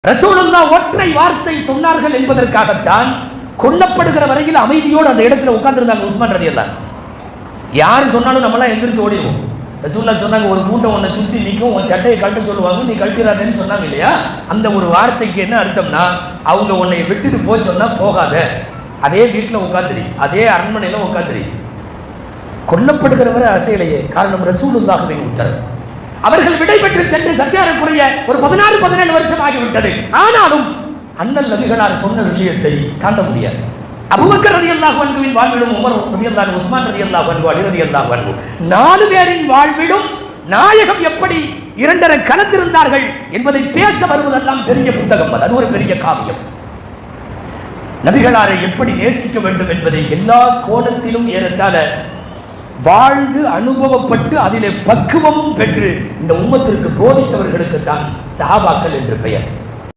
ரசூலுல்லாஹ் ஒற்றை வார்த்தை சொன்னார்கள் என்பதற்காகத்தான் கொல்லப்படுகிற வரையில் அமைதியோடு அந்த இடத்துல உட்கார்ந்திருந்தாங்க உஸ்மான் ரலியல்லாஹு. யாரு சொன்னாலும் நம்மளாம் எந்திரிச்சு ஓடிடுவோம். ரசூலுல்லாஹ் சொன்னாங்க, ஒரு கூட்டம் உன்னை சுத்தி நிற்கும், உன் சட்டையை கழட்ட சொல்லுவாங்க, நீ கழட்டிடாதேன்னு சொன்னாங்க இல்லையா? அந்த ஒரு வார்த்தைக்கு என்ன அர்த்தம்னா, அவங்க உன்னை விட்டுட்டு போய் சொன்னா போகாத, அதே வீட்டில் உட்காந்துரி, அதே அரண்மனையில் உட்காந்துரி. கொல்லப்படுகிறவரை அசையிலேயே, காரணம் ரசூலுல்லாஹ்வின் உத்தரவு. அவர்கள் விடைபெற்று சென்று சத்தியாரக்குரிய ஒரு 16-17 வருஷம் ஆகிவிட்டது. ஆனாலும் அண்ணல் நபிகளார் சொன்ன விஷயத்தை தாண்ட முடியாது. அபூபக்கர் ரலியல்லாஹு அன்ஹுவின் வாழ்விலும், உமர் ரலியல்லாஹு அன்ஹு, உஸ்மான் ரலியல்லாஹு அன்ஹு, அலி ரலியல்லாஹு அன்ஹு, 4 பேரின் வாழ்விலும் நாயகம் எப்படி இரண்டரை கலந்திருந்தார்கள் என்பதை பேச வருவதெல்லாம் பெரிய புத்தகம். அது ஒரு பெரிய காவியம். நபிகளாரை எப்படி நேசிக்க வேண்டும் என்பதை எல்லா கோணத்திலும் ஏறத்தாழ வாழ்ந்து அனுபவப்பட்டு அதிலே பக்குவமும் பெற்று இந்த உம்மத்திற்கு போதித்தவர்களுக்கு தான் சஹாபாக்கள் என்று பெயர்.